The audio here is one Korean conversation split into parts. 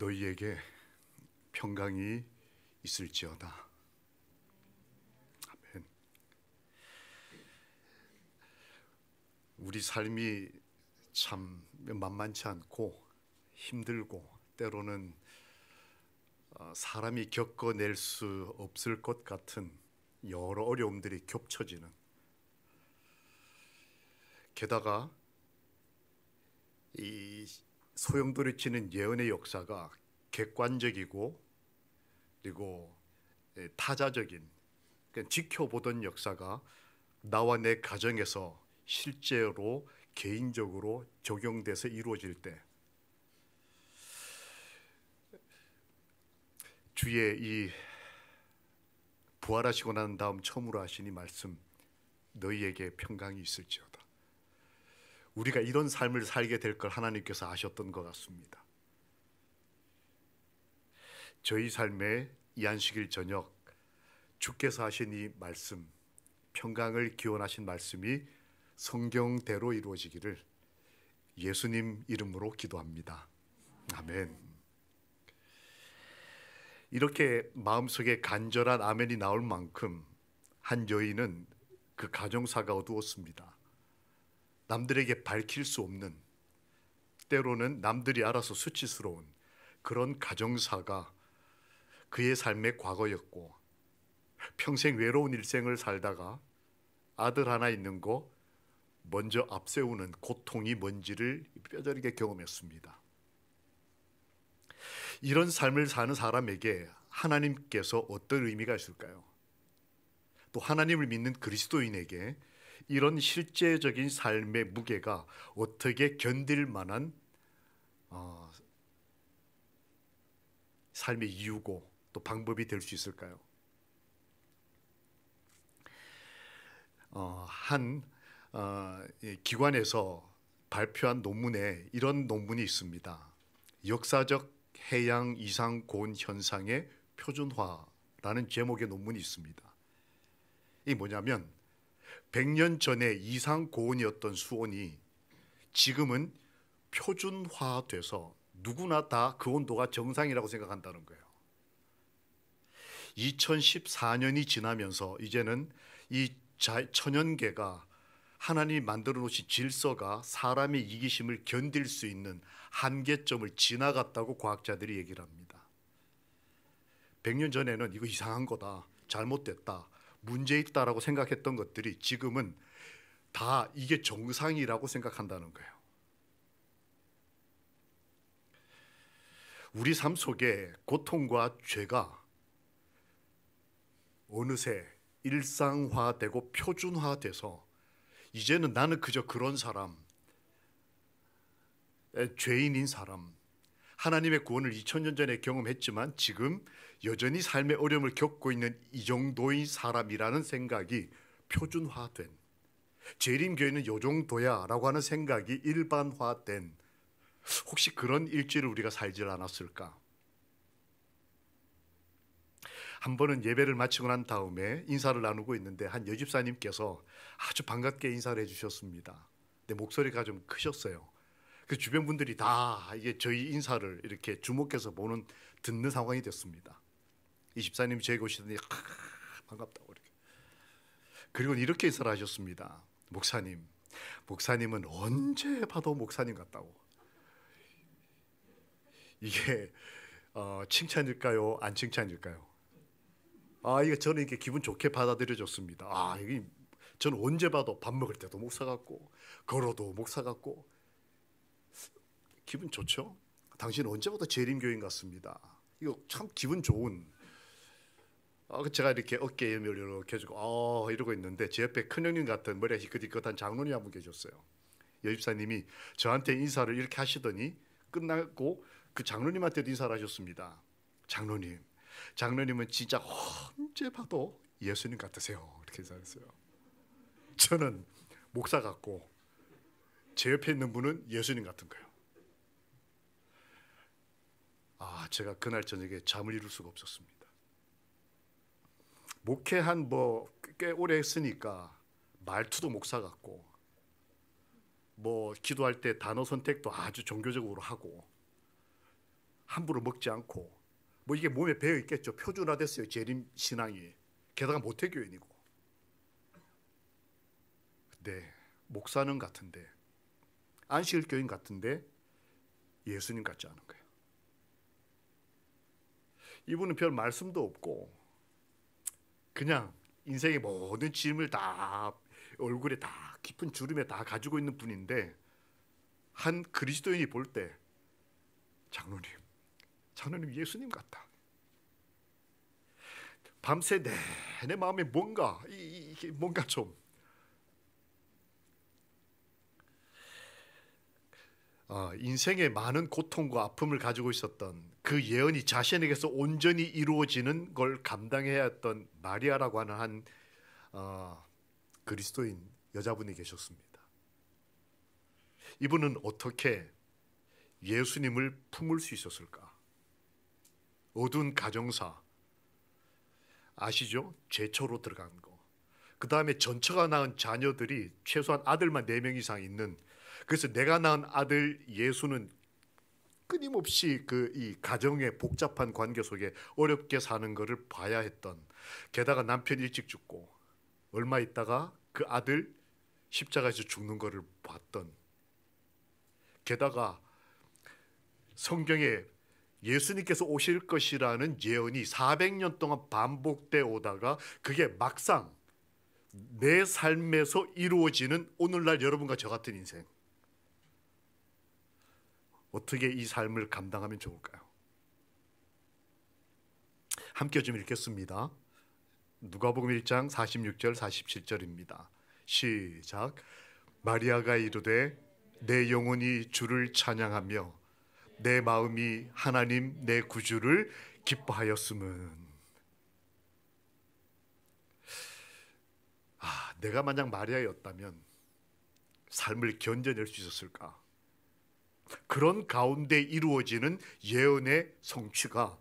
너희에게 평강이 있을지어다. 아멘. 우리 삶이 참 만만치 않고 힘들고 때로는 사람이 겪어낼 수 없을 것 같은 여러 어려움들이 겹쳐지는, 게다가 이 소용돌이치는 예언의 역사가 객관적이고 그리고 타자적인, 그러니까 지켜보던 역사가 나와 내 가정에서 실제로 개인적으로 적용돼서 이루어질 때 주의 이 부활하시고 난 다음 처음으로 하신 이 말씀, 너희에게 평강이 있을지어다. 우리가 이런 삶을 살게 될 걸 하나님께서 아셨던 것 같습니다. 저희 삶의 이 안식일 저녁 주께서 하신 이 말씀, 평강을 기원하신 말씀이 성경대로 이루어지기를 예수님 이름으로 기도합니다. 아멘. 이렇게 마음속에 간절한 아멘이 나올 만큼 한 여인은 그 가정사가 어두웠습니다. 남들에게 밝힐 수 없는, 때로는 남들이 알아서 수치스러운 그런 가정사가 그의 삶의 과거였고, 평생 외로운 일생을 살다가 아들 하나 있는 거 먼저 앞세우는 고통이 뭔지를 뼈저리게 경험했습니다. 이런 삶을 사는 사람에게 하나님께서 어떤 의미가 있을까요? 또 하나님을 믿는 그리스도인에게 이런 실제적인 삶의 무게가 어떻게 견딜 만한 삶의 이유고 또 방법이 될 수 있을까요? 한 기관에서 발표한 논문에 이런 논문이 있습니다. 역사적 해양 이상 고온 현상의 표준화라는 제목의 논문이 있습니다. 이게 뭐냐면 100년 전에 이상 고온이었던 수온이 지금은 표준화돼서 누구나 다 그 온도가 정상이라고 생각한다는 거예요. 2014년이 지나면서 이제는 이 천연계가 하나님이 만들어 놓으신 질서가 사람의 이기심을 견딜 수 있는 한계점을 지나갔다고 과학자들이 얘기를 합니다. 100년 전에는 이거 이상한 거다, 잘못됐다, 문제 있다라고 생각했던 것들이 지금은 다 이게 정상이라고 생각한다는 거예요. 우리 삶 속에 고통과 죄가 어느새 일상화되고 표준화돼서 이제는 나는 그저 그런 사람, 죄인인 사람, 하나님의 구원을 2000년 전에 경험했지만 지금 여전히 삶의 어려움을 겪고 있는 이 정도의 사람이라는 생각이 표준화된, 재림교회는 요 정도야 라고 하는 생각이 일반화된, 혹시 그런 일지를 우리가 살지 않았을까? 한 번은 예배를 마치고 난 다음에 인사를 나누고 있는데 한 여집사님께서 아주 반갑게 인사를 해주셨습니다. 근데 목소리가 좀 크셨어요. 그 주변 분들이 다 이게 저희 인사를 이렇게 주목해서 듣는 상황이 됐습니다. 이 집사님이 저에게 오시더니 반갑다고 이렇게. 그리고 이렇게 인사를 하셨습니다. 목사님은 언제 봐도 목사님 같다고. 이게 칭찬일까요? 안 칭찬일까요? 이게 저는 이렇게 기분 좋게 받아들여졌습니다. 이게 저는 언제 봐도 밥 먹을 때도 목사 같고 걸어도 목사 같고 기분 좋죠? 당신은 언제 봐도 재림교인 같습니다. 이거 참 기분 좋은. 제가 이렇게 어깨에 이렇게 해주고 이러고 있는데 제 옆에 큰형님 같은 머리가 희끗희끗한 장로님 한 분 계셨어요. 여집사님이 저한테 인사를 이렇게 하시더니 끝나고 그 장로님한테도 인사를 하셨습니다. 장로님은 진짜 언제 봐도 예수님 같으세요. 이렇게 인사했어요. 저는 목사 같고 제 옆에 있는 분은 예수님 같은 거예요. 제가 그날 저녁에 잠을 이룰 수가 없었습니다. 목회한 꽤 오래 했으니까 말투도 목사 같고 기도할 때 단어 선택도 아주 종교적으로 하고 함부로 먹지 않고 뭐 이게 몸에 배어 있겠죠. 표준화됐어요. 재림 신앙이. 게다가 모태교인이고. 근데 목사는 같은데 안식일 교인 같은데 예수님 같지 않은 거예요. 이분은 별 말씀도 없고 그냥 인생의 모든 짐을 다 얼굴에 다 깊은 주름에 다 가지고 있는 분인데 한 그리스도인이 볼 때 장로님 예수님 같다. 밤새 내 마음에 뭔가 뭔가 좀 인생의 많은 고통과 아픔을 가지고 있었던 그 예언이 자신에게서 온전히 이루어지는 걸 감당해야 했던 마리아라고 하는 한 그리스도인 여자분이 계셨습니다. 이분은 어떻게 예수님을 품을 수 있었을까? 어두운 가정사 아시죠? 제초로 들어간 거. 그 다음에 전처가 낳은 자녀들이 최소한 아들만 4명 이상 있는. 그래서 내가 낳은 아들 예수는 끊임없이 이 가정의 복잡한 관계 속에 어렵게 사는 것을 봐야 했던. 게다가 남편 일찍 죽고 얼마 있다가 그 아들 십자가에서 죽는 것을 봤던. 게다가 성경에 예수님께서 오실 것이라는 예언이 400년 동안 반복되어 오다가 그게 막상 내 삶에서 이루어지는 오늘날 여러분과 저 같은 인생. 어떻게 이 삶을 감당하면 좋을까요? 함께 좀 읽겠습니다. 누가복음 1장 46절 47절입니다. 시작. 마리아가 이르되 내 영혼이 주를 찬양하며 내 마음이 하나님 내 구주를 기뻐하였음은. 내가 만약 마리아였다면 삶을 견뎌낼 수 있었을까? 그런 가운데 이루어지는 예언의 성취가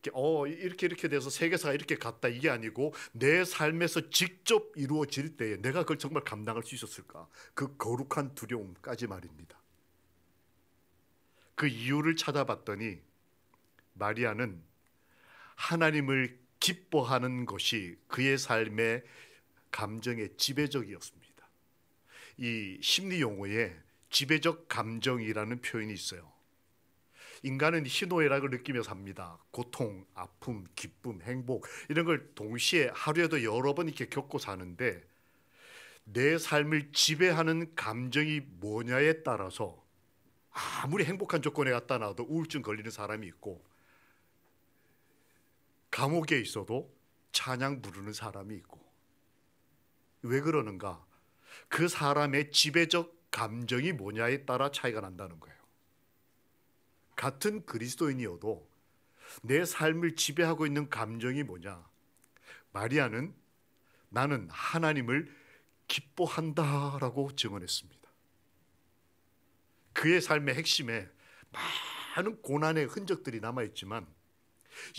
이렇게 돼서 세계사가 이렇게 갔다 이게 아니고 내 삶에서 직접 이루어질 때에 내가 그걸 정말 감당할 수 있었을까? 그 거룩한 두려움까지 말입니다. 그 이유를 찾아봤더니 마리아는 하나님을 기뻐하는 것이 그의 삶의 감정의 지배적이었습니다. 이 심리 용어에 지배적 감정이라는 표현이 있어요. 인간은 희노애락을 느끼며 삽니다. 고통, 아픔, 기쁨, 행복 이런 걸 동시에 하루에도 여러 번 이렇게 겪고 사는데 내 삶을 지배하는 감정이 뭐냐에 따라서 아무리 행복한 조건에 갖다 놔도 우울증 걸리는 사람이 있고 감옥에 있어도 찬양 부르는 사람이 있고. 왜 그러는가? 그 사람의 지배적 감정이 뭐냐에 따라 차이가 난다는 거예요. 같은 그리스도인이어도 내 삶을 지배하고 있는 감정이 뭐냐? 마리아는 나는 하나님을 기뻐한다라고 증언했습니다. 그의 삶의 핵심에 많은 고난의 흔적들이 남아있지만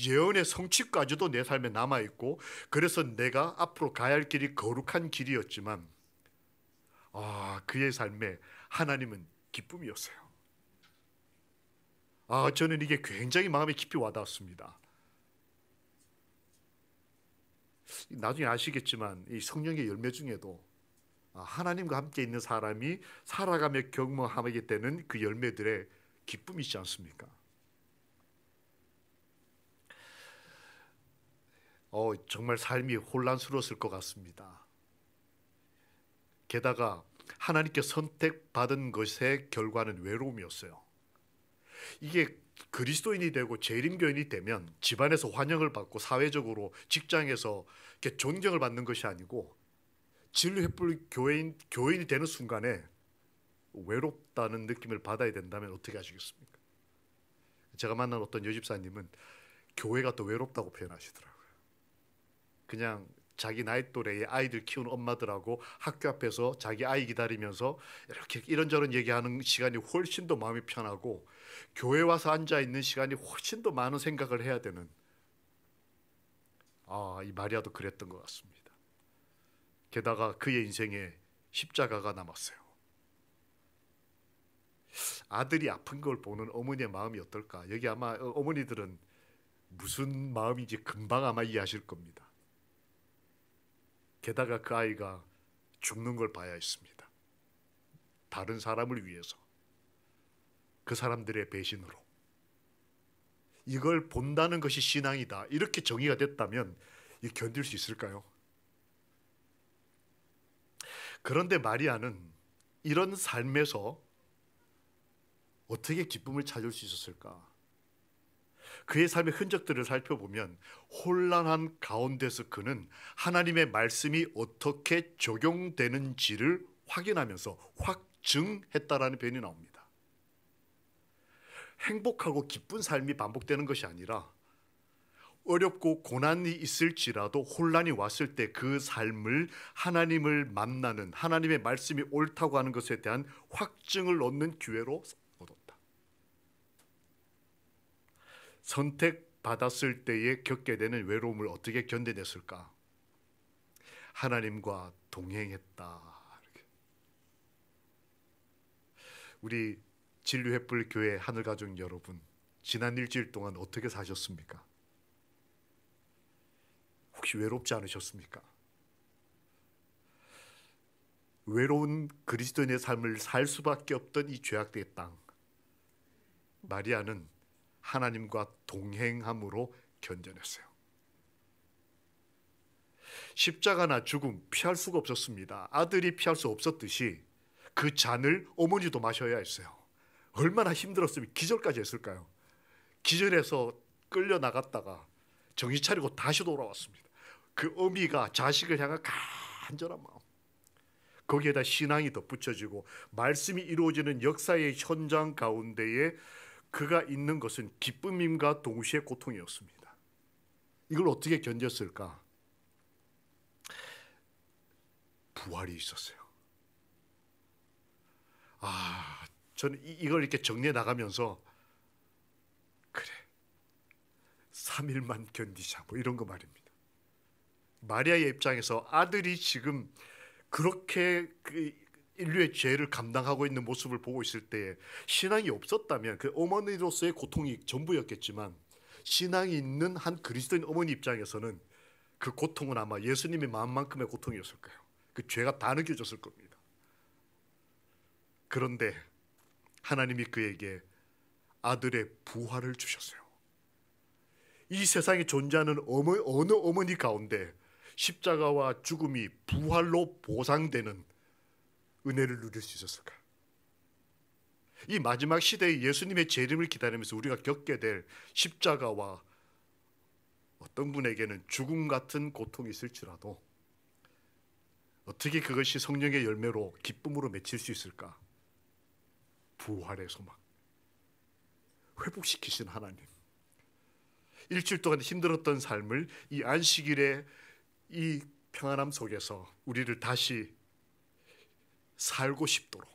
예언의 성취까지도 내 삶에 남아있고 그래서 내가 앞으로 가야 할 길이 거룩한 길이었지만 그의 삶에 하나님은 기쁨이었어요. 저는 이게 굉장히 마음에 깊이 와닿았습니다. 나중에 아시겠지만 이 성령의 열매 중에도 하나님과 함께 있는 사람이 살아가며 경험하게 되는 그 열매들의 기쁨이 있지 않습니까? 정말 삶이 혼란스러웠을 것 같습니다. 게다가 하나님께 선택받은 것의 결과는 외로움이었어요. 이게 그리스도인이 되고 재림교인이 되면 집안에서 환영을 받고 사회적으로 직장에서 이렇게 존경을 받는 것이 아니고 진리횃불 교인이 되는 순간에 외롭다는 느낌을 받아야 된다면 어떻게 하시겠습니까? 제가 만난 어떤 여집사님은 교회가 또 외롭다고 표현하시더라고요. 그냥 자기 나이 또래의 아이들 키우는 엄마들하고 학교 앞에서 자기 아이 기다리면서 이렇게 이런저런 얘기하는 시간이 훨씬 더 마음이 편하고 교회 와서 앉아있는 시간이 훨씬 더 많은 생각을 해야 되는 이 마리아도 그랬던 것 같습니다. 게다가 그의 인생에 십자가가 남았어요. 아들이 아픈 걸 보는 어머니의 마음이 어떨까? 여기 아마 어머니들은 무슨 마음인지 금방 아마 이해하실 겁니다. 게다가 그 아이가 죽는 걸 봐야 했습니다. 다른 사람을 위해서, 그 사람들의 배신으로. 이걸 본다는 것이 신앙이다, 이렇게 정의가 됐다면 이 견딜 수 있을까요? 그런데 마리아는 이런 삶에서 어떻게 기쁨을 찾을 수 있었을까? 그의 삶의 흔적들을 살펴보면 혼란한 가운데서 그는 하나님의 말씀이 어떻게 적용되는지를 확인하면서 확증했다라는 표현이 나옵니다. 행복하고 기쁜 삶이 반복되는 것이 아니라 어렵고 고난이 있을지라도 혼란이 왔을 때 그 삶을 하나님을 만나는, 하나님의 말씀이 옳다고 하는 것에 대한 확증을 얻는 기회로 얻었다. 선택받았을 때에 겪게 되는 외로움을 어떻게 견뎌냈을까? 하나님과 동행했다. 우리 진리횃불 교회 하늘가족 여러분, 지난 일주일 동안 어떻게 사셨습니까? 혹시 외롭지 않으셨습니까? 외로운 그리스도인의 삶을 살 수밖에 없던 이 죄악된 땅, 마리아는 하나님과 동행함으로 견뎌냈어요. 십자가나 죽음 피할 수가 없었습니다. 아들이 피할 수 없었듯이 그 잔을 어머니도 마셔야 했어요. 얼마나 힘들었으면 기절까지 했을까요? 기절해서 끌려 나갔다가 정신 차리고 다시 돌아왔습니다. 그 어미가 자식을 향한 간절한 마음, 거기에다 신앙이 덧붙여지고 말씀이 이루어지는 역사의 현장 가운데에 그가 있는 것은 기쁨임과 동시에 고통이었습니다. 이걸 어떻게 견뎠을까? 부활이 있었어요. 저는 이걸 이렇게 정리해 나가면서, 그래, 3일만 견디자, 뭐 이런 거 말입니다. 마리아의 입장에서 아들이 지금 그렇게 그 인류의 죄를 감당하고 있는 모습을 보고 있을 때에 신앙이 없었다면 그 어머니로서의 고통이 전부였겠지만, 신앙이 있는 한 그리스도인 어머니 입장에서는 그 고통은 아마 예수님의 마음만큼의 고통이었을 거예요. 그 죄가 다 느껴졌을 겁니다. 그런데 하나님이 그에게 아들의 부활을 주셨어요. 이 세상에 존재하는 어느 어머니 가운데 십자가와 죽음이 부활로 보상되는 은혜를 누릴 수 있었을까요? 이 마지막 시대의 예수님의 재림을 기다리면서 우리가 겪게 될 십자가와 어떤 분에게는 죽음 같은 고통이 있을지라도 어떻게 그것이 성령의 열매로 기쁨으로 맺힐 수 있을까? 부활의 소망, 회복시키신 하나님, 일주일 동안 힘들었던 삶을 이 안식일의 이 평안함 속에서 우리를 다시 살고 싶도록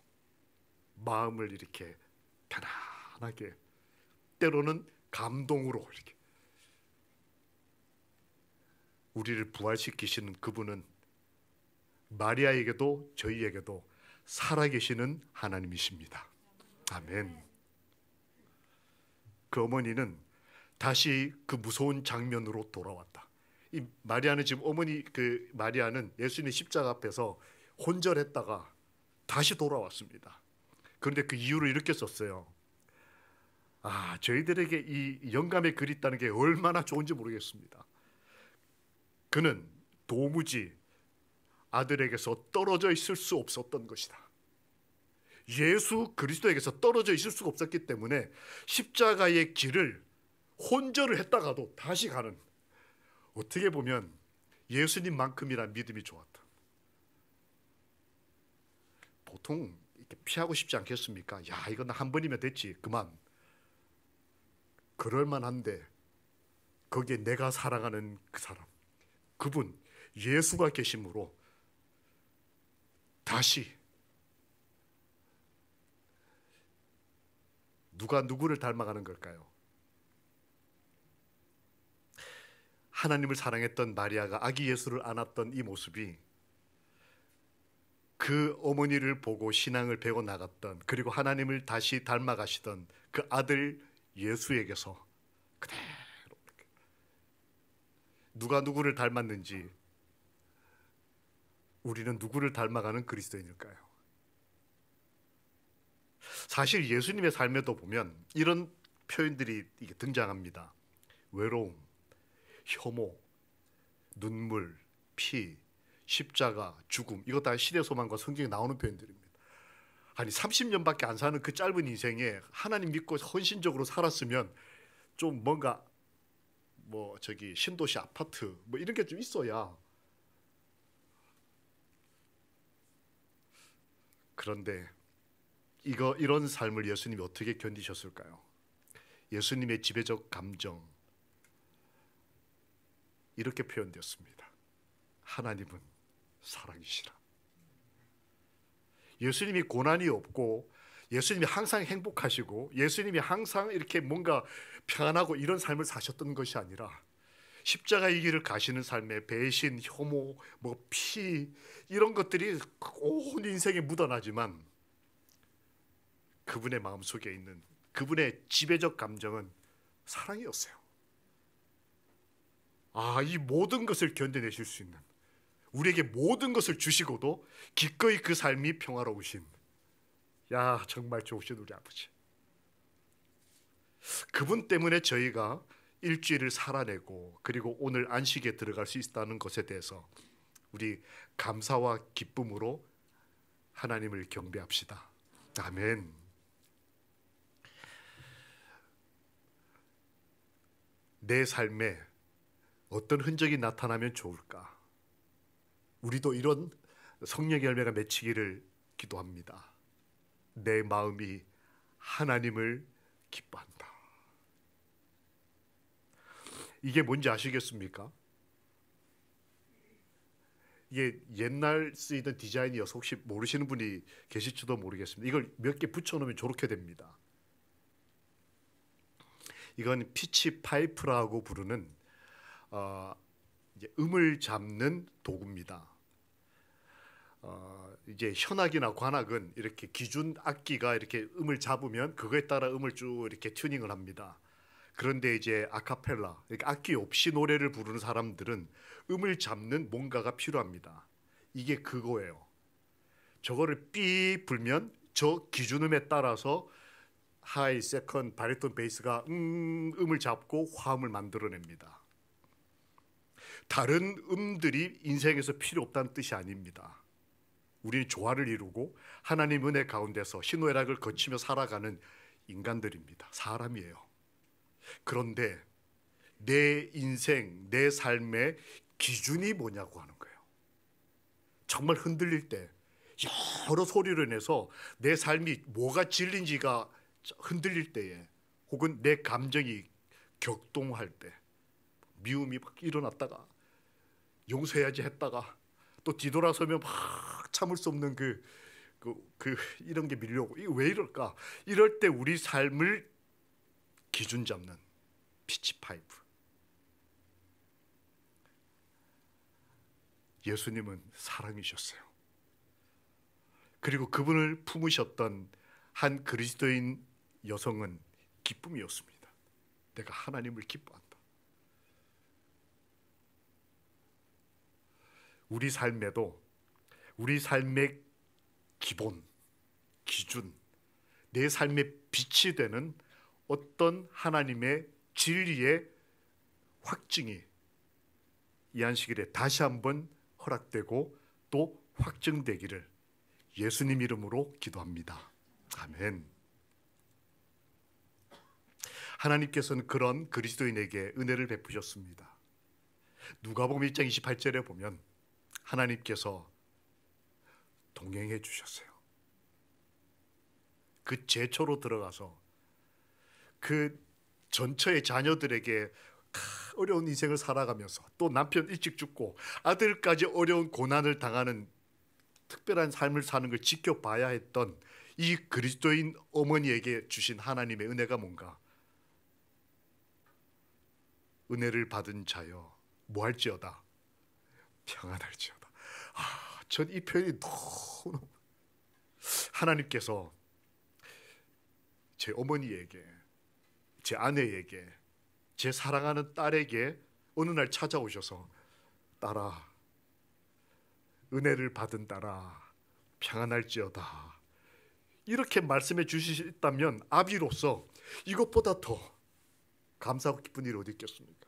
마음을 이렇게 편안하게, 때로는 감동으로 이렇게 우리를 부활시키시는 그분은 마리아에게도 저희에게도 살아계시는 하나님이십니다. 아멘. 그 어머니는 다시 그 무서운 장면으로 돌아왔다. 이 마리아는 지금 마리아는 예수님의 십자가 앞에서 혼절했다가 다시 돌아왔습니다. 그런데 그 이유를 이렇게 썼어요. 저희들에게 이 영감의 글이 있다는 게 얼마나 좋은지 모르겠습니다. 그는 도무지 아들에게서 떨어져 있을 수 없었던 것이다. 예수 그리스도에게서 떨어져 있을 수가 없었기 때문에 십자가의 길을 혼절을 했다가도 다시 가는, 어떻게 보면 예수님만큼이나 믿음이 좋았다. 보통 이렇게 피하고 싶지 않겠습니까? 이건 한 번이면 됐지, 그만. 그럴 만한데 거기에 내가 사랑하는 그 사람, 그분 예수가 계심으로 다시 누가 누구를 닮아가는 걸까요? 하나님을 사랑했던 마리아가 아기 예수를 안았던 이 모습이 그 어머니를 보고 신앙을 배워 나갔던, 그리고 하나님을 다시 닮아가시던 그 아들 예수에게서 그대로 누가 누구를 닮았는지, 우리는 누구를 닮아가는 그리스도인일까요? 사실 예수님의 삶에도 보면 이런 표현들이 등장합니다. 외로움, 혐오, 눈물, 피, 십자가, 죽음, 이거 다 시대 소망과 성경에 나오는 표현들입니다. 아니 30년밖에 안 사는 그 짧은 인생에 하나님 믿고 헌신적으로 살았으면 좀 뭔가 신도시 아파트 이런 게 좀 있어야. 그런데 이런 삶을 예수님이 어떻게 견디셨을까요? 예수님의 지배적 감정 이렇게 표현되었습니다. 하나님은 사랑이시라. 예수님이 고난이 없고, 예수님이 항상 행복하시고, 예수님이 항상 이렇게 뭔가 평안하고 이런 삶을 사셨던 것이 아니라 십자가의 길을 가시는 삶에 배신, 혐오, 피 이런 것들이 온 인생에 묻어나지만 그분의 마음속에 있는 그분의 지배적 감정은 사랑이었어요. 이 모든 것을 견뎌내실 수 있는, 우리에게 모든 것을 주시고도 기꺼이 그 삶이 평화로우신, 정말 좋으신 우리 아버지. 그분 때문에 저희가 일주일을 살아내고 그리고 오늘 안식에 들어갈 수 있다는 것에 대해서 우리 감사와 기쁨으로 하나님을 경배합시다. 아멘. 내 삶에 어떤 흔적이 나타나면 좋을까? 우리도 이런 성령의 열매가 맺히기를 기도합니다. 내 마음이 하나님을 기뻐한다. 이게 뭔지 아시겠습니까? 이게 옛날 쓰이던 디자인이어서 혹시 모르시는 분이 계실지도 모르겠습니다. 이걸 몇 개 붙여놓으면 저렇게 됩니다. 이건 피치 파이프라고 부르는 이제 음을 잡는 도구입니다. 이제 현악이나 관악은 이렇게 기준 악기가 이렇게 음을 잡으면 그거에 따라 음을 쭉 이렇게 튜닝을 합니다. 그런데 이제 아카펠라, 그러니까 악기 없이 노래를 부르는 사람들은 음을 잡는 뭔가가 필요합니다. 이게 그거예요. 저거를 삐 불면 저 기준음에 따라서 하이, 세컨, 바리톤, 베이스가 음을 잡고 화음을 만들어냅니다. 다른 음들이 인생에서 필요 없다는 뜻이 아닙니다. 우리는 조화를 이루고 하나님 은혜 가운데서 희노애락을 거치며 살아가는 인간들입니다. 사람이에요. 그런데 내 인생, 내 삶의 기준이 뭐냐고 하는 거예요. 정말 흔들릴 때, 여러 소리를 내서 내 삶이 뭐가 진리인지가 흔들릴 때에, 혹은 내 감정이 격동할 때, 미움이 막 일어났다가 용서해야지 했다가 또 뒤돌아서면 막 참을 수 없는 이런 게 밀려오고, 이게 왜 이럴까? 이럴 때 우리 삶을 기준 잡는 피치파이프. 예수님은 사랑이셨어요. 그리고 그분을 품으셨던 한 그리스도인 여성은 기쁨이었습니다. 내가 하나님을 기뻐한다. 우리 삶에도 우리 삶의 기본, 기준, 내 삶의 빛이 되는 어떤 하나님의 진리의 확증이 이 안식일에 다시 한번 허락되고 또 확증되기를 예수님 이름으로 기도합니다. 아멘. 하나님께서는 그런 그리스도인에게 은혜를 베푸셨습니다. 누가복음 1장 28절에 보면 하나님께서 동행해 주셨어요. 그 제초로 들어가서 그 전처의 자녀들에게 어려운 인생을 살아가면서 또 남편 일찍 죽고 아들까지 어려운 고난을 당하는 특별한 삶을 사는 걸 지켜봐야 했던 이 그리스도인 어머니에게 주신 하나님의 은혜가 뭔가? 은혜를 받은 자여 뭐할지어다 평안할지어다. 전 이 표현이 너무 하나님께서 제 어머니에게, 제 아내에게, 제 사랑하는 딸에게 어느 날 찾아오셔서 딸아, 은혜를 받은 딸아, 평안할지어다, 이렇게 말씀해 주시다면 아비로서 이것보다 더 감사하고 기쁜 일이 어디 있겠습니까?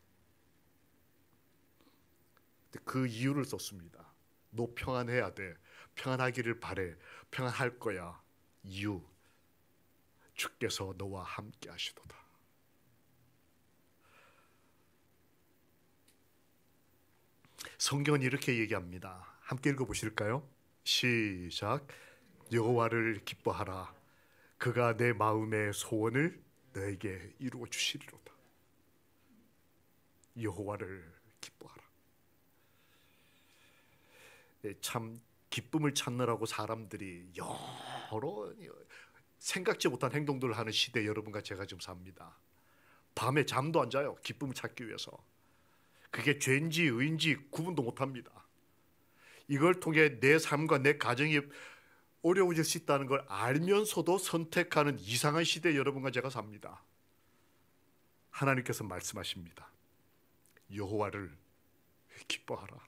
그 이유를 썼습니다. 너 평안해야 돼. 평안하기를 바래. 평안할 거야. 이유, 주께서 너와 함께 하시도다. 성경은 이렇게 얘기합니다. 함께 읽어보실까요? 시작. 여호와를 기뻐하라. 그가 내 마음의 소원을 너에게 이루어 주시리로다. 여호와를 기뻐하라. 참 기쁨을 찾느라고 사람들이 여러 생각지 못한 행동들을 하는 시대에 여러분과 제가 지금 삽니다. 밤에 잠도 안 자요. 기쁨을 찾기 위해서. 그게 죄인지 의인지 구분도 못합니다. 이걸 통해 내 삶과 내 가정이 어려워질 수 있다는 걸 알면서도 선택하는 이상한 시대에 여러분과 제가 삽니다. 하나님께서 말씀하십니다. 여호와를 기뻐하라.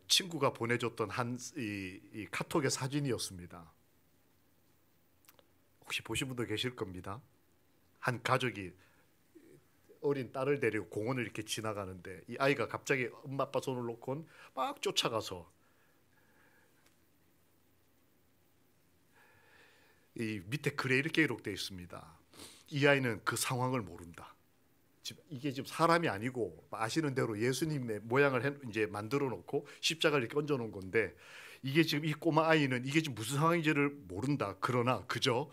친구가 보내줬던 이 카톡의 사진이었습니다. 혹시 보신 분도 계실 겁니다. 한 가족이 어린 딸을 데리고 공원을 이렇게 지나가는데 이 아이가 갑자기 엄마 아빠 손을 놓고 막 쫓아가서 이 밑에 글에 이렇게 기록되어 있습니다. 이 아이는 그 상황을 모른다. 이게 지금 사람이 아니고 아시는 대로 예수님의 모양을 이제 만들어 놓고 십자가를 이렇게 얹어 놓은 건데, 이게 지금 이 꼬마 아이는 이게 지금 무슨 상황인지를 모른다. 그러나 그저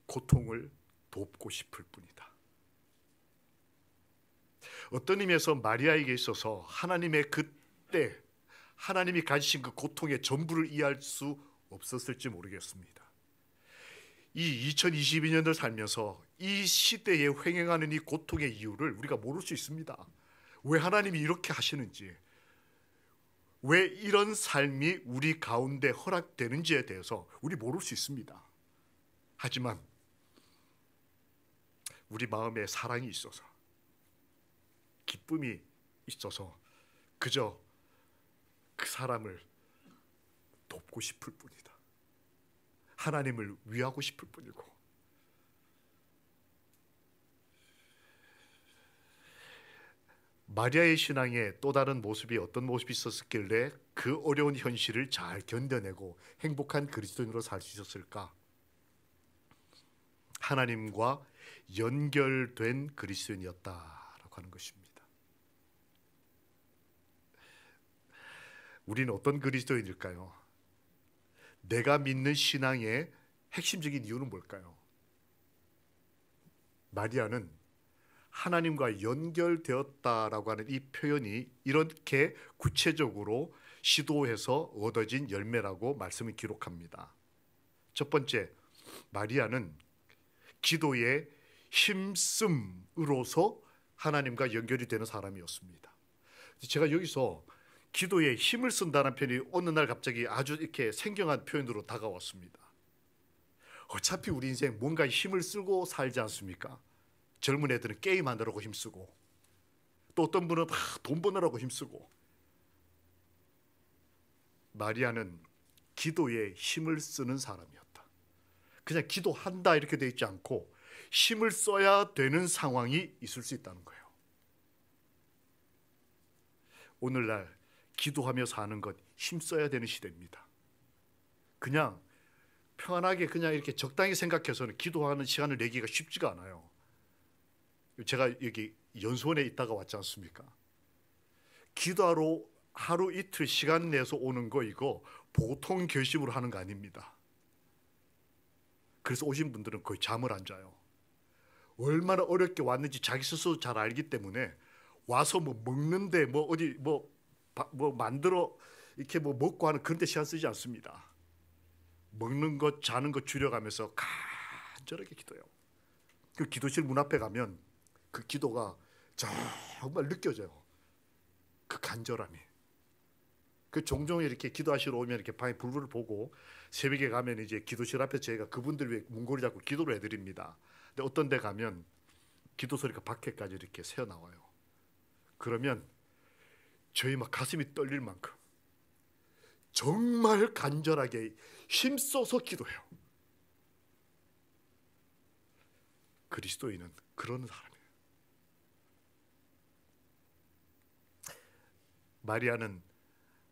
고통을 돕고 싶을 뿐이다. 어떤 의미에서 마리아에게 있어서 하나님의 그때 하나님이 가지신 그 고통의 전부를 이해할 수 없었을지 모르겠습니다. 이 2022년을 살면서 이 시대에 횡행하는 이 고통의 이유를 우리가 모를 수 있습니다. 왜 하나님이 이렇게 하시는지, 왜 이런 삶이 우리 가운데 허락되는지에 대해서 우리 모를 수 있습니다. 하지만 우리 마음에 사랑이 있어서, 기쁨이 있어서 그저 그 사람을 돕고 싶을 뿐이다. 하나님을 위하고 싶을 뿐이고. 마리아의 신앙에 또 다른 모습이 어떤 모습이 있었길래 그 어려운 현실을 잘 견뎌내고 행복한 그리스도인으로 살 수 있었을까? 하나님과 연결된 그리스도인이었다라고 하는 것입니다. 우리는 어떤 그리스도인일까요? 내가 믿는 신앙의 핵심적인 이유는 뭘까요? 마리아는 하나님과 연결되었다라고 하는 이 표현이 이렇게 구체적으로 시도해서 얻어진 열매라고 말씀을 기록합니다. 첫 번째, 마리아는 기도의 힘씀으로서 하나님과 연결이 되는 사람이었습니다. 제가 여기서 기도에 힘을 쓴다는 표현이 어느 날 갑자기 아주 이렇게 생경한 표현으로 다가왔습니다. 어차피 우리 인생 뭔가 힘을 쓰고 살지 않습니까? 젊은 애들은 게임하느라고 힘쓰고, 또 어떤 분은 돈 버느라고 힘쓰고. 마리아는 기도에 힘을 쓰는 사람이었다. 그냥 기도한다 이렇게 되어 있지 않고 힘을 써야 되는 상황이 있을 수 있다는 거예요. 오늘날 기도하며 사는 것 힘써야 되는 시대입니다. 그냥 편하게 그냥 이렇게 적당히 생각해서는 기도하는 시간을 내기가 쉽지가 않아요. 제가 여기 연수원에 있다가 왔지 않습니까? 기도하러 하루 이틀 시간 내서 오는 거 이거 보통 결심으로 하는 거 아닙니다. 그래서 오신 분들은 거의 잠을 안 자요. 얼마나 어렵게 왔는지 자기 스스로 잘 알기 때문에 와서 뭐 먹는데 뭐 어디 뭐 만들어 이렇게 뭐 먹고 하는 그런 데 시간 쓰지 않습니다. 먹는 것 자는 것 줄여가면서 간절하게 기도해요. 그 기도실 문 앞에 가면 그 기도가 정말 느껴져요. 그 간절함이. 그 종종 이렇게 기도하시러 오면 이렇게 방에 불을 보고 새벽에 가면 이제 기도실 앞에 저희가 그분들 위해 문고리 잡고 기도를 해드립니다. 근데 어떤 데 가면 기도 소리가 밖에까지 이렇게 새어 나와요. 그러면 저희 막 가슴이 떨릴 만큼 정말 간절하게 힘써서 기도해요. 그리스도인은 그런 사람이에요. 마리아는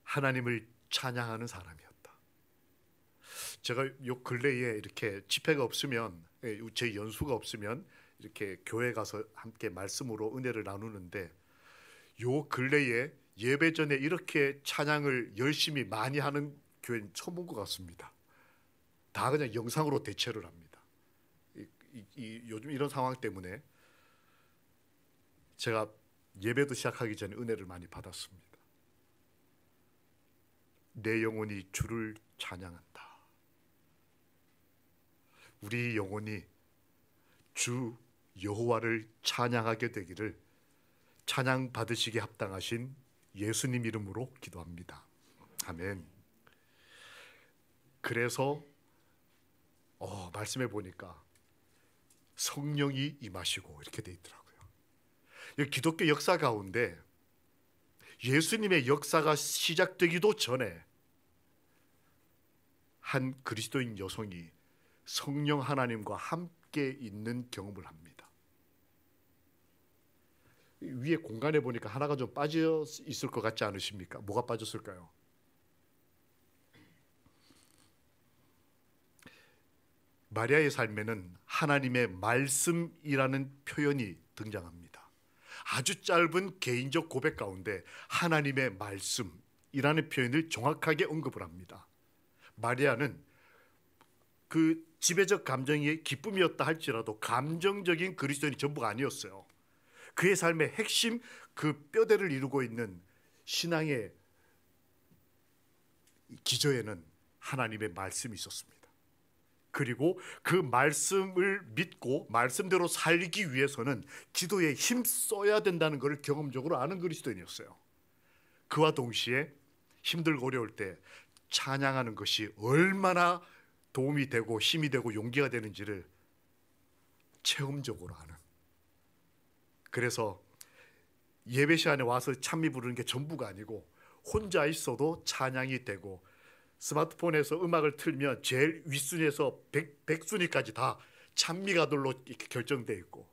하나님을 찬양하는 사람이었다. 제가 요 근래에 이렇게 집회가 없으면, 제 연수가 없으면 이렇게 교회 가서 함께 말씀으로 은혜를 나누는데, 요 근래에 예배 전에 이렇게 찬양을 열심히 많이 하는 교회는 처음 본 것 같습니다. 다 그냥 영상으로 대체를 합니다. 요즘 이런 상황 때문에 제가 예배도 시작하기 전에 은혜를 많이 받았습니다. 내 영혼이 주를 찬양한다. 우리 영혼이 주 여호와를 찬양하게 되기를 찬양 받으시기에 합당하신 예수님 이름으로 기도합니다. 아멘. 그래서 말씀해 보니까 성령이 임하시고 이렇게 돼 있더라고요. 기독교 역사 가운데 예수님의 역사가 시작되기도 전에 한 그리스도인 여성이 성령 하나님과 함께 있는 경험을 합니다. 위에 공간에 보니까 하나가 좀 빠져 있을 것 같지 않으십니까? 뭐가 빠졌을까요? 마리아의 삶에는 하나님의 말씀이라는 표현이 등장합니다. 아주 짧은 개인적 고백 가운데 하나님의 말씀이라는 표현을 정확하게 언급을 합니다. 마리아는 그 지배적 감정이 기쁨이었다 할지라도 감정적인 그리스도인이 전부가 아니었어요. 그의 삶의 핵심, 그 뼈대를 이루고 있는 신앙의 기저에는 하나님의 말씀이 있었습니다. 그리고 그 말씀을 믿고 말씀대로 살기 위해서는 기도에 힘써야 된다는 것을 경험적으로 아는 그리스도인이었어요. 그와 동시에 힘들고 어려울 때 찬양하는 것이 얼마나 도움이 되고 힘이 되고 용기가 되는지를 체험적으로 아는. 그래서 예배 시간에 와서 찬미 부르는 게 전부가 아니고 혼자 있어도 찬양이 되고, 스마트폰에서 음악을 틀면 제일 윗순위에서 100순위까지 다 찬미가들로 이렇게 결정되어 있고,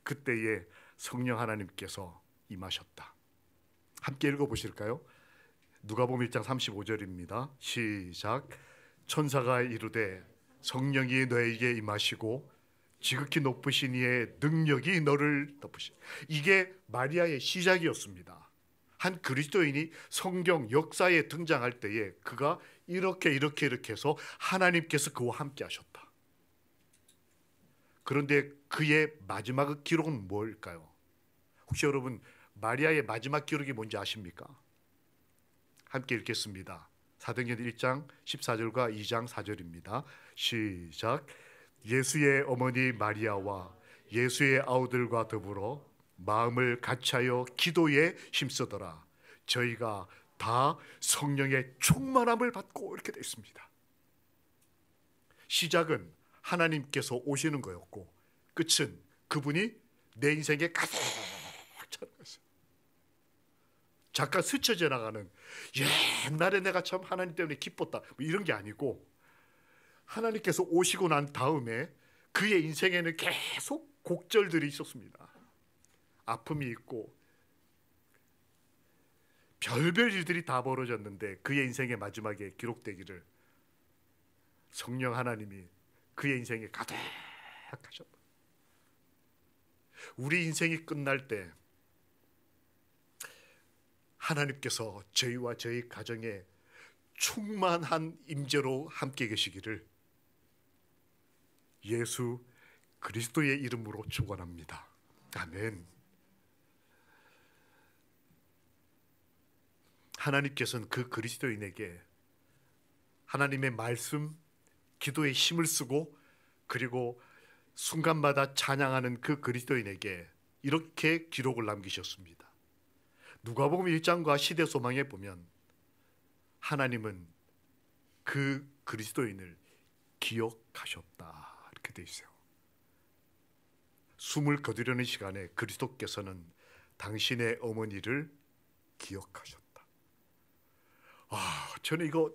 그때에 성령 하나님께서 임하셨다. 함께 읽어보실까요? 누가복음 1장 35절입니다. 시작. 천사가 이르되 성령이 너에게 임하시고 지극히 높으신 이의 능력이 너를 덮으시. 이게 마리아의 시작이었습니다. 한 그리스도인이 성경 역사에 등장할 때에 그가 이렇게 해서 하나님께서 그와 함께 하셨다. 그런데 그의 마지막 기록은 뭘까요? 혹시 여러분 마리아의 마지막 기록이 뭔지 아십니까? 함께 읽겠습니다. 사도행전 1장 14절과 2장 4절입니다. 시작. 예수의 어머니 마리아와 예수의 아우들과 더불어 마음을 같이하여 기도에 힘쓰더라. 저희가 다 성령의 충만함을 받고, 이렇게 되어 있습니다. 시작은 하나님께서 오시는 거였고 끝은 그분이 내 인생에 가득 차는 거였어요. 잠깐 스쳐 지나가는 옛날에 내가 참 하나님 때문에 기뻤다 뭐 이런 게 아니고, 하나님께서 오시고 난 다음에 그의 인생에는 계속 곡절들이 있었습니다. 아픔이 있고 별별 일들이 다 벌어졌는데 그의 인생의 마지막에 기록되기를 성령 하나님이 그의 인생에 가득 하셨다. 우리 인생이 끝날 때 하나님께서 저희와 저희 가정에 충만한 임재로 함께 계시기를 예수 그리스도의 이름으로 축원합니다. 아멘. 하나님께서는 그 그리스도인에게 하나님의 말씀, 기도에 힘을 쓰고 그리고 순간마다 찬양하는 그 그리스도인에게 이렇게 기록을 남기셨습니다. 누가복음 1장과 시대 소망에 보면 하나님은 그 그리스도인을 기억하셨다 이렇게 돼 있어요. 숨을 거두려는 시간에 그리스도께서는 당신의 어머니를 기억하셨다. 저는 이거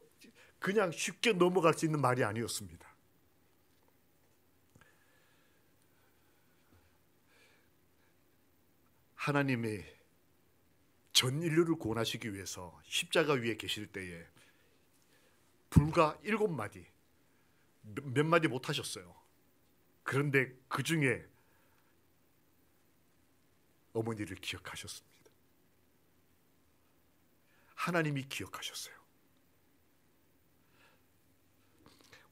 그냥 쉽게 넘어갈 수 있는 말이 아니었습니다. 하나님이 전 인류를 구원하시기 위해서 십자가 위에 계실 때에 불과 7마디, 몇 마디 못 하셨어요. 그런데 그 중에 어머니를 기억하셨습니다. 하나님이 기억하셨어요.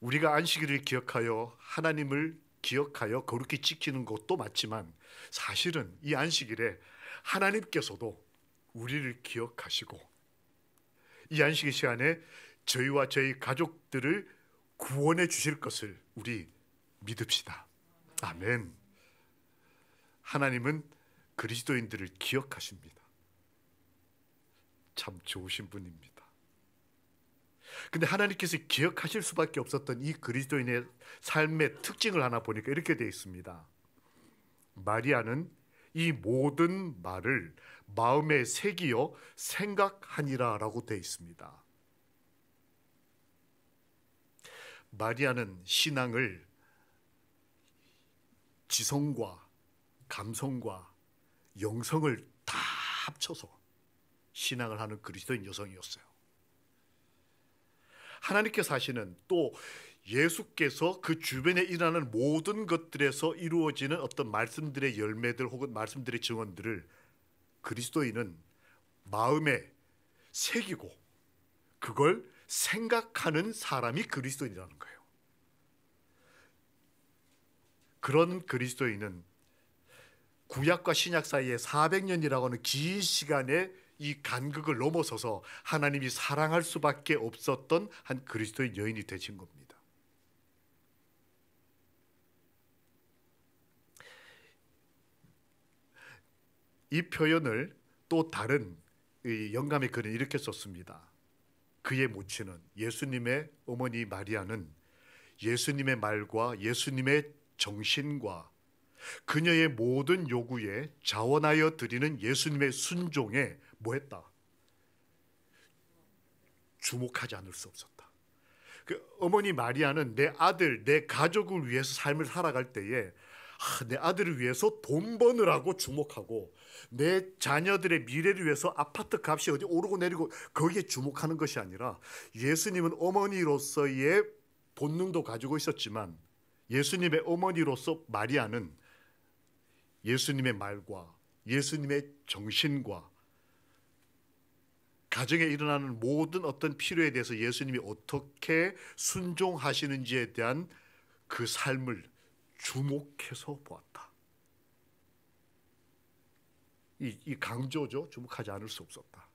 우리가 안식일을 기억하여 하나님을 기억하여 거룩히 지키는 것도 맞지만 사실은 이 안식일에 하나님께서도 우리를 기억하시고 이 안식일 시간에 저희와 저희 가족들을 구원해 주실 것을 우리 믿읍시다. 아멘. 하나님은 그리스도인들을 기억하십니다. 참 좋으신 분입니다. 근데 하나님께서 기억하실 수밖에 없었던 이 그리스도인의 삶의 특징을 하나 보니까 이렇게 되어 있습니다. 마리아는 이 모든 말을 마음에 새기어 생각하니라 라고 되어 있습니다. 마리아는 신앙을 지성과 감성과 영성을 다 합쳐서 신앙을 하는 그리스도인 여성이었어요. 하나님께서 하시는 또 예수께서 그 주변에 일어나는 모든 것들에서 이루어지는 어떤 말씀들의 열매들 혹은 말씀들의 증언들을 그리스도인은 마음에 새기고 그걸 생각하는 사람이 그리스도인이라는 거예요. 그런 그리스도인은 구약과 신약 사이에 400년이라고 하는 긴 시간의 이 간극을 넘어서서 하나님이 사랑할 수밖에 없었던 한 그리스도인 여인이 되신 겁니다. 이 표현을 또 다른 영감의 글은 이렇게 썼습니다. 그의 모친은 예수님의 어머니 마리아는 예수님의 말과 예수님의 정신과 그녀의 모든 요구에 자원하여 드리는 예수님의 순종에 뭐했다? 주목하지 않을 수 없었다. 그 어머니 마리아는 내 아들, 내 가족을 위해서 삶을 살아갈 때에 내 아들을 위해서 돈 버느라고 주목하고 내 자녀들의 미래를 위해서 아파트 값이 어디 오르고 내리고 거기에 주목하는 것이 아니라 예수님은 어머니로서의 본능도 가지고 있었지만 예수님의 어머니로서 마리아는 예수님의 말과 예수님의 정신과 가정에 일어나는 모든 어떤 필요에 대해서 예수님이 어떻게 순종하시는지에 대한 그 삶을 주목해서 보았다. 이 강조죠. 주목하지 않을 수 없었다.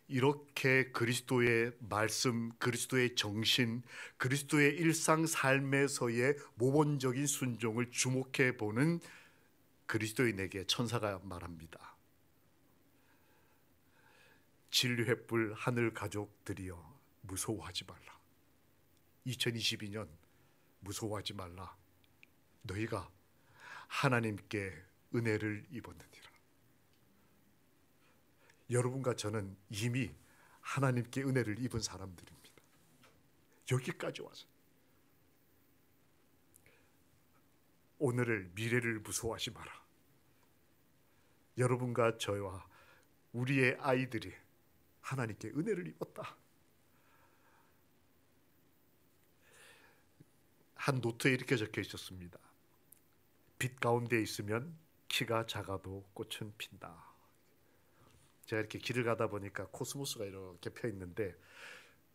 이렇게 그리스도의 말씀, 그리스도의 정신, 그리스도의 일상 삶에서의 모범적인 순종을 주목해 보는 그리스도인에게 천사가 말합니다. 진리의 뿔 하늘 가족들이여 무서워하지 말라. 2022년 무서워하지 말라. 너희가 하나님께 은혜를 입었느니라. 여러분과 저는 이미 하나님께 은혜를 입은 사람들입니다. 여기까지 와서 오늘을 미래를 무서워하지 마라. 여러분과 저와 우리의 아이들이 하나님께 은혜를 입었다. 한 노트에 이렇게 적혀 있었습니다. 빛 가운데 있으면 키가 작아도 꽃은 핀다. 제가 이렇게 길을 가다 보니까 코스모스가 이렇게 펴 있는데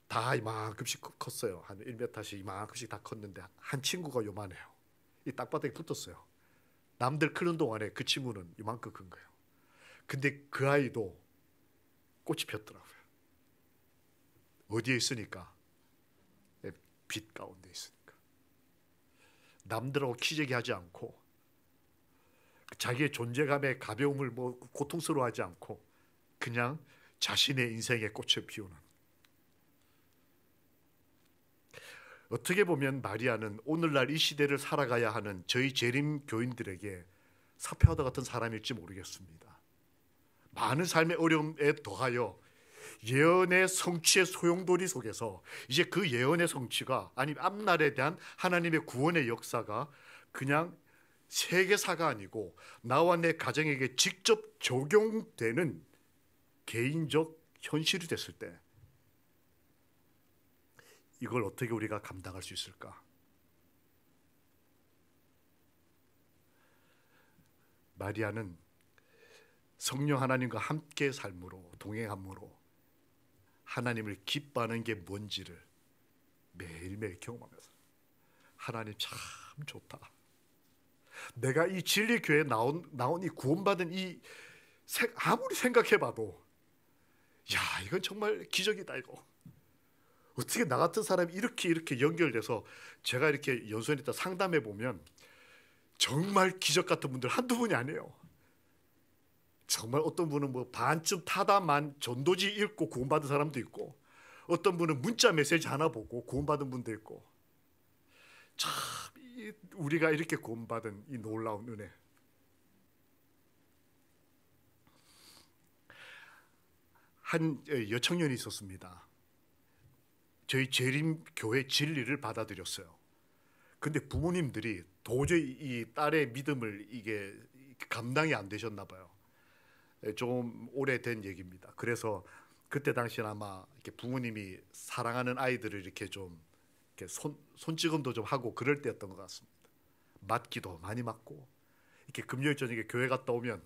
다 이만큼씩 컸어요. 한 1m씩 이만큼씩 다 컸는데 한 친구가 요만해요. 이 땅바닥에 붙었어요. 남들 크는 동안에 그 친구는 이만큼 큰 거예요. 근데 그 아이도 꽃이 폈더라고요. 어디에 있으니까? 빛 가운데 있으니까. 남들하고 키재기 하지 않고 자기의 존재감의 가벼움을 뭐 고통스러워하지 않고 그냥 자신의 인생의 꽃을 피우는. 어떻게 보면 마리아는 오늘날 이 시대를 살아가야 하는 저희 재림 교인들에게 사표와도 같은 사람일지 모르겠습니다. 많은 삶의 어려움에 더하여 예언의 성취의 소용돌이 속에서 이제 그 예언의 성취가 아니 앞날에 대한 하나님의 구원의 역사가 그냥 세계사가 아니고 나와 내 가정에게 직접 적용되는 개인적 현실이 됐을 때 이걸 어떻게 우리가 감당할 수 있을까? 마리아는 성령 하나님과 함께 삶으로 동행함으로 하나님을 기뻐하는 게 뭔지를 매일매일 경험하면서 하나님 참 좋다. 내가 이 진리교회에 나온 이 구원받은 이 아무리 생각해봐도 야 이건 정말 기적이다. 이거 어떻게 나 같은 사람이 이렇게 연결돼서 제가 이렇게 연수원에 상담해 보면 정말 기적 같은 분들 한두 분이 아니에요. 정말 어떤 분은 뭐 반쯤 타다만 전도지 읽고 구원받은 사람도 있고 어떤 분은 문자 메시지 하나 보고 구원받은 분도 있고 참 우리가 이렇게 구원받은 이 놀라운 은혜. 한 여청년이 있었습니다. 저희 재림교회 진리를 받아들였어요. 근데 부모님들이 도저히 이 딸의 믿음을 이게 감당이 안 되셨나 봐요. 좀 오래된 얘기입니다. 그래서 그때 당시는 아마 이렇게 부모님이 사랑하는 아이들을 이렇게 좀 이렇게 손찌검도 좀 하고 그럴 때였던 것 같습니다. 맞기도 많이 맞고 이렇게 금요일 저녁에 교회 갔다 오면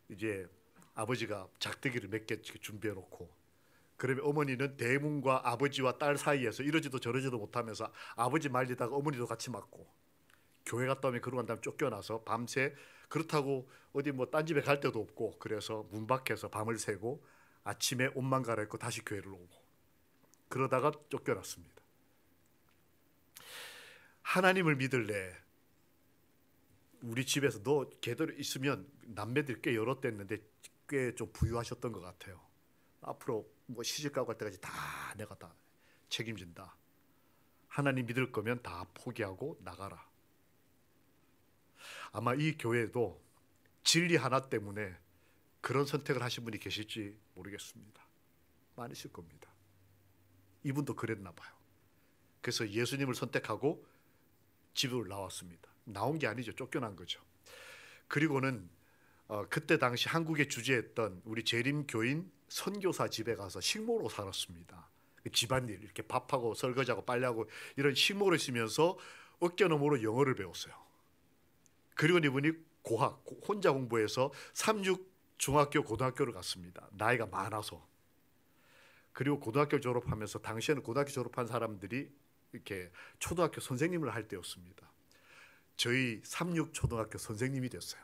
이제 아버지가 작대기를 몇 개 준비해 놓고 그러면 어머니는 대문과 아버지와 딸 사이에서 이러지도 저러지도 못하면서 아버지 말리다가 어머니도 같이 맞고 교회 갔다 오면 그러고 난 다음에 쫓겨나서 밤새 그렇다고 어디 뭐 딴 집에 갈 데도 없고 그래서 문 밖에서 밤을 새고 아침에 옷만 갈아입고 다시 교회를 오고 그러다가 쫓겨났습니다. 하나님을 믿을래. 우리 집에서 너 걔들 있으면 남매들 꽤 여럿 됐는데 꽤 좀 부유하셨던 것 같아요. 앞으로 뭐 시집가고 갈 때까지 다 내가 다 책임진다. 하나님 믿을 거면 다 포기하고 나가라. 아마 이 교회도 진리 하나 때문에 그런 선택을 하신 분이 계실지 모르겠습니다. 많으실 겁니다. 이분도 그랬나 봐요. 그래서 예수님을 선택하고 집으로 나왔습니다. 나온 게 아니죠. 쫓겨난 거죠. 그리고는 그때 당시 한국에 주재했던 우리 재림교인 선교사 집에 가서 식모로 살았습니다. 집안일 이렇게 밥하고 설거지하고 빨래하고 이런 식모로 있으면서 어깨너머로 영어를 배웠어요. 그리고 이분이 고학 혼자 공부해서 삼육 중학교 고등학교를 갔습니다. 나이가 많아서. 그리고 고등학교 졸업하면서 당시에는 고등학교 졸업한 사람들이 이렇게 초등학교 선생님을 할 때였습니다. 저희 삼육 초등학교 선생님이 됐어요.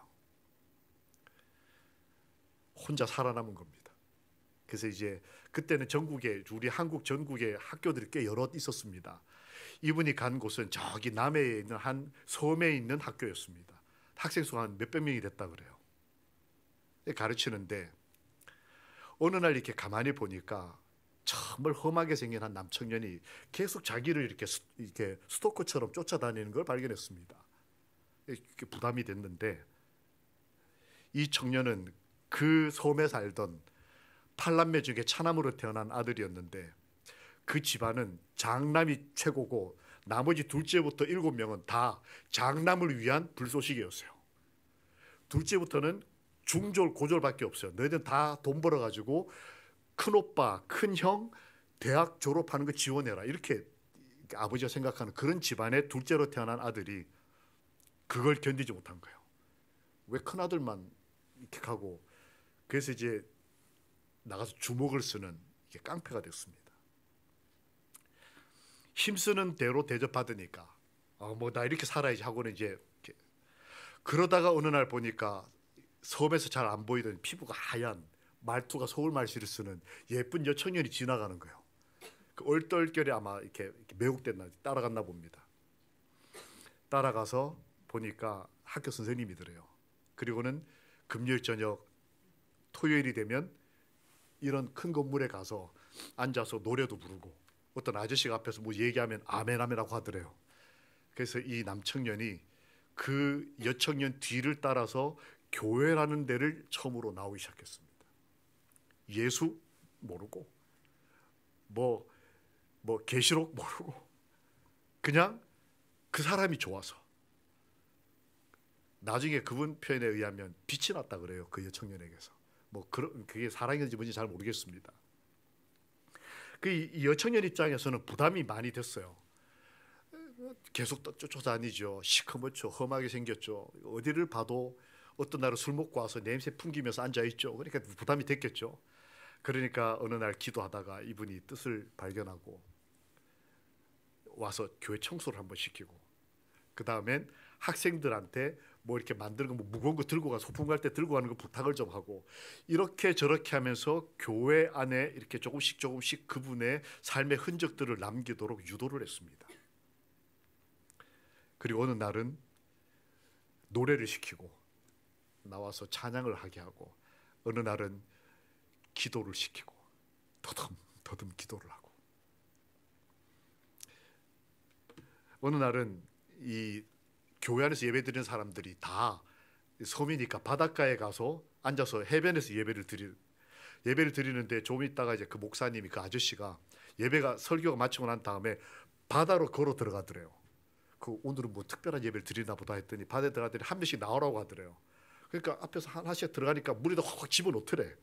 혼자 살아남은 겁니다. 그래서 이제 그때는 전국에 우리 한국 전국에 학교들이 꽤 여럿 있었습니다. 이분이 간 곳은 저기 남해에 있는 한 섬에 있는 학교였습니다. 학생 수가 한 몇백 명이 됐다 그래요. 가르치는데 어느 날 이렇게 가만히 보니까 정말 험하게 생긴 한 남청년이 계속 자기를 이렇게 스토커처럼 쫓아다니는 걸 발견했습니다. 이렇게 부담이 됐는데 이 청년은 그 섬에 살던 8남매 중에 차남으로 태어난 아들이었는데 그 집안은 장남이 최고고 나머지 둘째부터 7명은 다 장남을 위한 불쏘시개였어요. 둘째부터는 중졸 고졸밖에 없어요. 너희들 다 돈 벌어가지고 큰오빠 큰형 대학 졸업하는 거 지원해라 이렇게 아버지가 생각하는 그런 집안의 둘째로 태어난 아들이 그걸 견디지 못한 거예요. 왜 큰아들만 이렇게 하고 그래서 이제 나가서 주먹을 쓰는 이게 깡패가 됐습니다. 힘쓰는 대로 대접받으니까 뭐 나 이렇게 살아야지 하고는 이제 이렇게. 그러다가 어느 날 보니까 섬에서 잘 안 보이던 피부가 하얀 말투가 서울 말씨를 쓰는 예쁜 여청년이 지나가는 거예요. 그 얼떨결에 아마 이렇게 매혹됐나 따라갔나 봅니다. 따라가서 보니까 학교 선생님이더래요. 그리고는 금요일 저녁 토요일이 되면 이런 큰 건물에 가서 앉아서 노래도 부르고 어떤 아저씨가 앞에서 뭐 얘기하면 아멘 아멘하고 하더래요. 그래서 이 남청년이 그 여청년 뒤를 따라서 교회라는 데를 처음으로 나오기 시작했습니다. 예수 모르고 뭐 계시록 모르고 그냥 그 사람이 좋아서. 나중에 그분 표현에 의하면 빛이 났다 그래요. 그 여청년에게서. 뭐 그게 사랑인지 뭔지 잘 모르겠습니다. 이 여청년 입장에서는 부담이 많이 됐어요. 계속 쫓아다니죠. 시커멓죠. 험하게 생겼죠. 어디를 봐도 어떤 날은 술 먹고 와서 냄새 풍기면서 앉아있죠. 그러니까 부담이 됐겠죠. 그러니까 어느 날 기도하다가 이분이 뜻을 발견하고 와서 교회 청소를 한번 시키고, 그 다음엔 학생들한테 뭐 이렇게 만드는 거, 뭐 무거운 거 들고 가, 소풍 갈 때 들고 가는 거 부탁을 좀 하고, 이렇게 저렇게 하면서 교회 안에 이렇게 조금씩 그분의 삶의 흔적들을 남기도록 유도를 했습니다. 그리고 어느 날은 노래를 시키고 나와서 찬양을 하게 하고, 어느 날은 기도를 시키고 더듬 기도를 하고, 어느 날은 이 교회 안에서 예배드리는 사람들이 다 섬이니까 바닷가에 가서 앉아서 해변에서 예배를 드리는데 좀 있다가 이제 그 목사님이, 그 아저씨가 예배가 설교가 마치고 난 다음에 바다로 걸어 들어가더래요. 그 오늘은 뭐 특별한 예배를 드리나 보다 했더니 바다에 들어가더니 한 명씩 나오라고 하더래요. 그러니까 앞에서 하나씩 들어가니까 물에다 확 집어넣더래.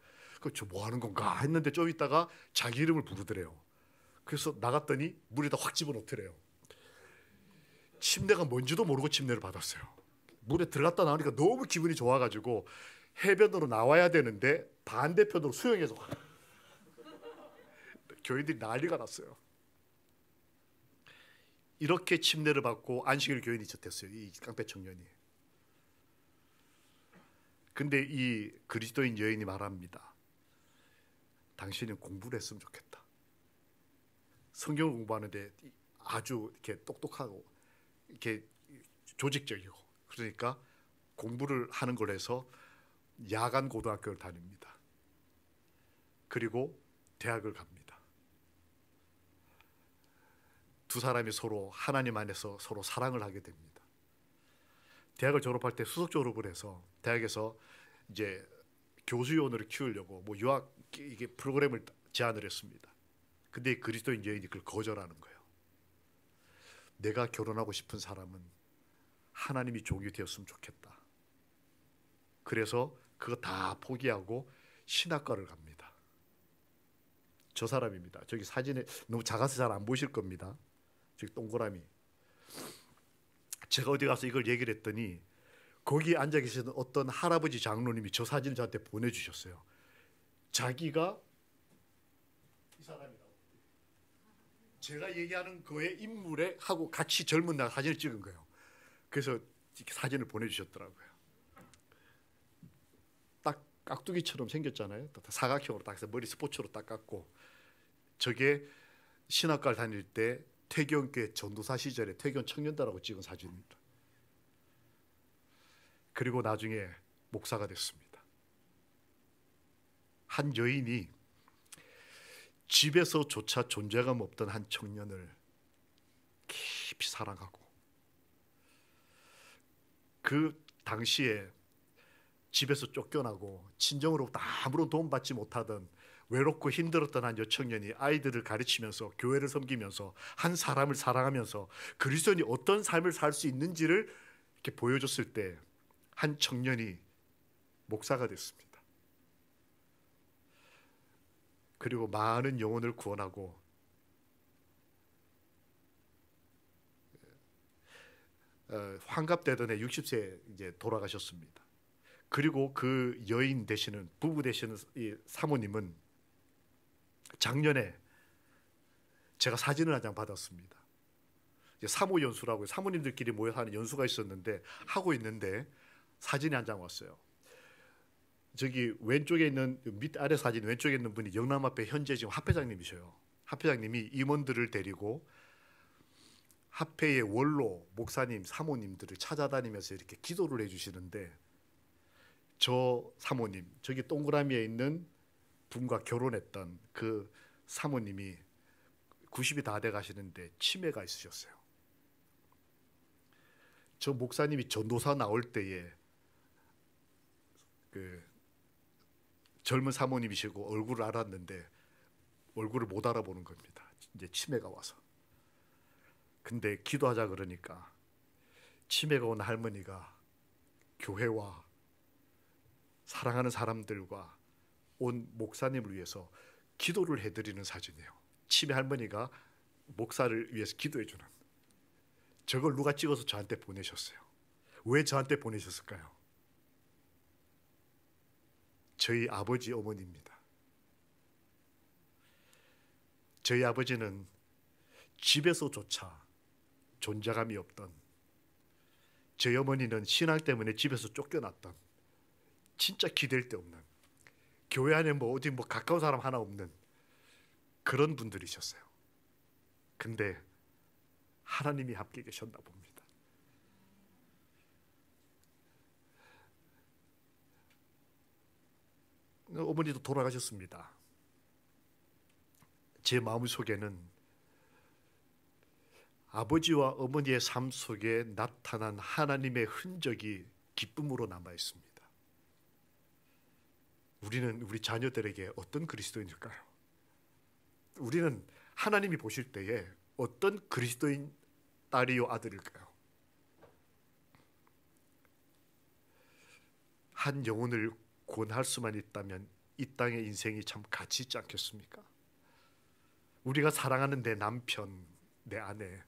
저 뭐 하는 건가 했는데 좀 있다가 자기 이름을 부르더래요. 그래서 나갔더니 물에다 확 집어넣더래요. 침례가 뭔지도 모르고 침례를 받았어요. 물에 들어갔다 나오니까 너무 기분이 좋아가지고 해변으로 나와야 되는데 반대편으로 수영해서 교인들이 난리가 났어요. 이렇게 침례를 받고 안식일 교인이 됐어요, 이 깡패 청년이. 근데 이 그리스도인 여인이 말합니다. 당신은 공부를 했으면 좋겠다. 성경을 공부하는데 아주 이렇게 똑똑하고 이렇게 조직적이고, 그러니까 공부를 하는 걸 해서 야간 고등학교를 다닙니다. 그리고 대학을 갑니다. 두 사람이 서로 하나님 안에서 서로 사랑을 하게 됩니다. 대학을 졸업할 때 수석 졸업을 해서 대학에서 이제 교수요원으로 키우려고 뭐 유학 이게 프로그램을 제안을 했습니다. 근데 그리스도인 여인이 그걸 거절하는 거예요. 내가 결혼하고 싶은 사람은 하나님이 종이 되었으면 좋겠다. 그래서 그거 다 포기하고 신학과를 갑니다. 저 사람입니다. 저기 사진에 너무 작아서 잘 안 보이실 겁니다. 저기 동그라미. 제가 어디 가서 이걸 얘기를 했더니 거기 앉아 계시던 어떤 할아버지 장로님이 저 사진을 저한테 보내주셨어요. 자기가 이 사람이라고, 제가 얘기하는 그의 인물에 하고 같이 젊은 날 사진을 찍은 거예요. 그래서 사진을 보내주셨더라고요. 딱 깍두기처럼 생겼잖아요. 사각형으로 딱 해서 머리 스포츠로 딱 깎고, 저게 신학과를 다닐 때 퇴교교회 전도사 시절에 퇴교 청년단하고 찍은 사진입니다. 그리고 나중에 목사가 됐습니다. 한 여인이 집에서조차 존재감 없던 한 청년을 깊이 사랑하고, 그 당시에 집에서 쫓겨나고 친정으로부터 아무런 도움받지 못하던 외롭고 힘들었던 한 여청년이 아이들을 가르치면서 교회를 섬기면서 한 사람을 사랑하면서 그리스도인이 어떤 삶을 살 수 있는지를 이렇게 보여줬을 때 한 청년이 목사가 됐습니다. 그리고 많은 영혼을 구원하고 환갑되던 해 60세에 이제 돌아가셨습니다. 그리고 그 여인 되시는, 부부 되시는 이 사모님은 작년에 제가 사진을 한 장 받았습니다. 사모 연수라고 사모님들끼리 모여서 하는 연수가 있었는데 하고 있는데 사진이 한 장 왔어요. 저기 왼쪽에 있는, 밑 아래 사진 왼쪽에 있는 분이 영남합회 현재 지금 합회장님이셔요. 합회장님이 임원들을 데리고 합회의 원로 목사님, 사모님들을 찾아다니면서 이렇게 기도를 해주시는데 저 사모님, 저기 동그라미에 있는 분과 결혼했던 그 사모님이 90이 다 돼 가시는데 치매가 있으셨어요. 저 목사님이 전도사 나올 때에 그 젊은 사모님이시고 얼굴을 알았는데 얼굴을 못 알아보는 겁니다. 이제 치매가 와서. 근데 기도하자 그러니까 치매가 온 할머니가 교회와 사랑하는 사람들과 온 목사님을 위해서 기도를 해드리는 사진이에요. 치매 할머니가 목사를 위해서 기도해 주는. 저걸 누가 찍어서 저한테 보내셨어요. 왜 저한테 보내셨을까요? 저희 아버지 어머니입니다. 저희 아버지는 집에서조차 존재감이 없던, 저희 어머니는 신앙 때문에 집에서 쫓겨났던, 진짜 기댈 데 없는, 교회 안에 뭐 어디 뭐 가까운 사람 하나 없는 그런 분들이셨어요. 근데 하나님이 함께 계셨나 봅니다. 어머니도 돌아가셨습니다. 제 마음속에는 아버지와 어머니의 삶 속에 나타난 하나님의 흔적이 기쁨으로 남아 있습니다. 우리는 우리 자녀들에게 어떤 그리스도인일까요? 우리는 하나님이 보실 때에 어떤 그리스도인 딸이요 아들일까요? 한 영혼을 구원할 수만 있다면 이 땅의 인생이 참 가치 있지 않겠습니까? 우리가 사랑하는 내 남편, 내 아내,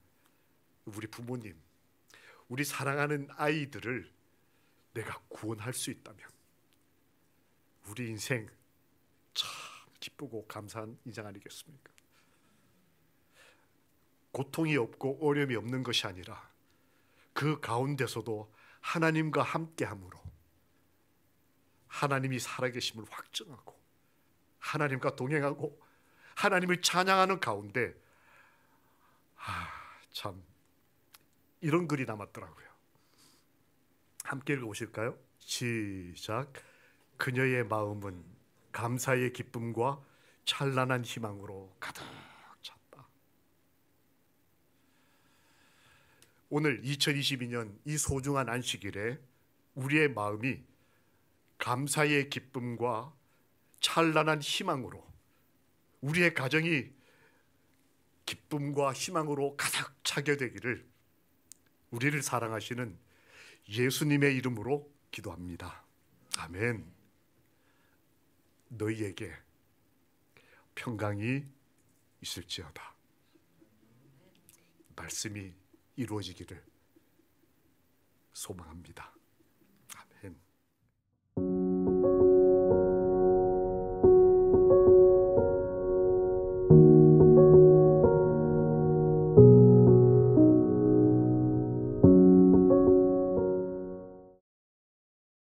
우리 부모님, 우리 사랑하는 아이들을 내가 구원할 수 있다면 우리 인생 참 기쁘고 감사한 인생 아니겠습니까? 고통이 없고 어려움이 없는 것이 아니라 그 가운데서도 하나님과 함께함으로 하나님이 살아계심을 확증하고 하나님과 동행하고 하나님을 찬양하는 가운데 참 이런 글이 남았더라고요. 함께 읽어보실까요? 시작. 그녀의 마음은 감사의 기쁨과 찬란한 희망으로 가득 찼다. 오늘 2022년 이 소중한 안식일에 우리의 마음이 감사의 기쁨과 찬란한 희망으로, 우리의 가정이 기쁨과 희망으로 가득 차게 되기를 우리를 사랑하시는 예수님의 이름으로 기도합니다. 아멘. 너희에게 평강이 있을지어다. 말씀이 이루어지기를 소망합니다.